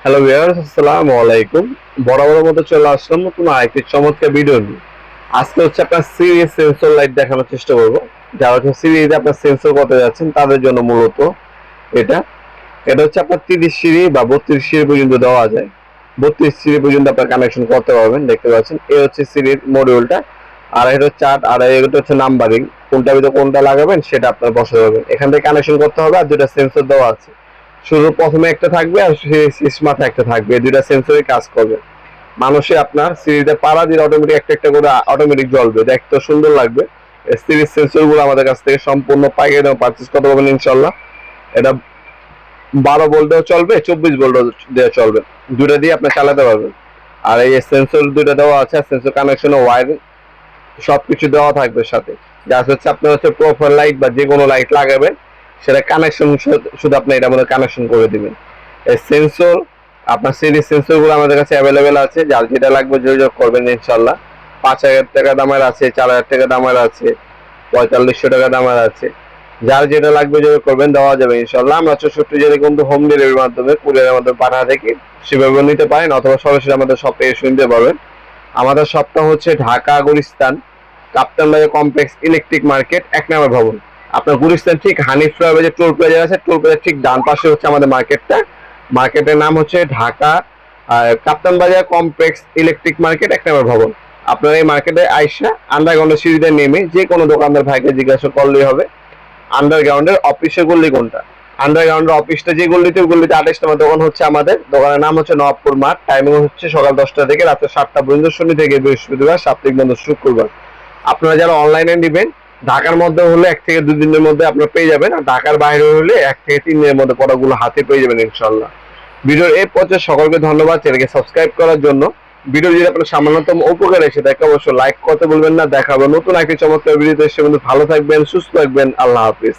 Hello viewers, আসসালামু আলাইকুম। বরাবরের মতো চলে আসলাম নতুন আরেকটি চমৎকার ভিডিও নিয়ে। আজকে হচ্ছে আপনার সিরিজ সেন্সর লাইট দেখানোর চেষ্টা করব। যারা হচ্ছে সিরিজে আপনার সেন্সর করতে যাচ্ছেন তাদের জন্য মূলত এটা এটা হচ্ছে আপনার 30 সিঁড়ি বা 32 সিঁড়ি পর্যন্ত দেওয়া যায়। 32 সিঁড়ি পর্যন্ত আপনার কানেকশন করতে পারবেন। দেখতে পাচ্ছেন এই হচ্ছে সিরিজ মডিউলটা, আর এটা চার্ট, আর এটা হচ্ছে নাম্বারিং। কোনটা ভিতরে কোনটা লাগাবেন সেটা আপনার বসাতে হবে। এখান থেকে কানেকশন করতে হবে, আর দুটো সেন্সর দেওয়া আছে। শুধু প্রথমে একটা থাকবে আর শেষ মাথা একটা থাকবে, এই দুইটা সেন্সরই কাজ করবে। মানুষে আপনার সিরিজে পাড়া দিয়ে অটোমেটিক একটা একটা করে অটোমেটিক জ্বলবে, দেখতে সুন্দর লাগবে। সিরিজ সেন্সর গুলো আমাদের কাছ থেকে সম্পূর্ণ পাইকারি দামে পারচেজ করতে পারবেন ইনশাল্লাহ। এটা 12 ভোল্টেও চলবে, 24 ভোল্ট দিয়ে চলবে, দুটা দিয়ে আপনি চালাতে পারবেন। আর এই সেন্সর দুটো দেওয়া আছে, সেন্সর কানেকশন ওয়্যার সবকিছু দেওয়া থাকবে সাথে। যা হচ্ছে আপনার হচ্ছে প্রোফাইল লাইট বা যে কোনো লাইট লাগাবেন সেটা কানেকশন শুধু আপনি এটা মধ্যে কানেকশন করে দিবেন। এই সেন্সর আপনার সিরিজ সেন্সর গুলো আমাদের কাছে অ্যাভেলেবেল আছে, যার যেটা লাগবে যোগাযোগ করবেন ইনশাল্লাহ। 5,000 টাকা দামের আছে, 4,000 টাকা দামের আছে, 4500 টাকা দামের আছে। যার যেটা লাগবে যোগাযোগ করবেন, দেওয়া যাবে ইনশাল্লাহ। আমরা 64 জেলায় কিন্তু হোম ডেলিভারির মাধ্যমে কুরিয়ারের মাধ্যমে পাঠা থেকে সেভাবে নিতে পারেন, অথবা সরাসরি আমাদের শপে এসে নিতে পারবেন। আমাদের শপটা হচ্ছে ঢাকা গুলিস্তান কাপ্তান বাজার কমপ্লেক্স ইলেকট্রিক মার্কেট 1 নম্বর ভবন। আপনার গুলিস্তান ঠিক হানিফ ফ্লাইওভার যে টোল প্লাজা আছে, টোল প্লাজার ঠিক ডান পাশে হচ্ছে আমাদের মার্কেটটা। মার্কেটের নাম হচ্ছে ঢাকা কাপ্তান বাজার কমপ্লেক্স ইলেকট্রিক মার্কেট 1 নম্বর ভবন। আপনার এই মার্কেটে আইসা আন্ডারগ্রাউন্ডের সিঁড়িতে নেমে যে কোনো দোকানদার ভাইকে জিজ্ঞাসা করলেই হবে আন্ডারগ্রাউন্ডের অফিসের গল্লি কোনটা। আন্ডারগ্রাউন্ডের অফিসটা যে গল্লিতে, ওই গল্লিতে 28 নম্বর দোকান হচ্ছে আমাদের। দোকানের নাম হচ্ছে নবাবপুর মাঠ। টাইমিং হচ্ছে সকাল 10টা থেকে রাত 7টা পর্যন্ত, শনি থেকে বৃহস্পতিবার, সাপ্তাহিক বন্ধ শুক্রবার। আপনারা যারা অনলাইনে নেবেন, ঢাকার মধ্যে হলে 1 থেকে 2 দিনের মধ্যে আপনারা পেয়ে যাবেন, আর ঢাকার বাইরে হলে 1 থেকে 3 দিনের মধ্যে প্রোডাক্টগুলো হাতে পেয়ে যাবেন ইনশাল্লাহ। ভিডিওর এই পর্যায়ে সকলকে ধন্যবাদ চ্যানেলকে সাবস্ক্রাইব করার জন্য। ভিডিও যদি আপনার সামান্যতম উপকার এসে দেখে অবশ্যই লাইক করতে বলবেন না। দেখা হবে নতুন একটি চমৎকার ভিডিওতে। সে ভালো থাকবেন, সুস্থ থাকবেন। আল্লাহ হাফিজ।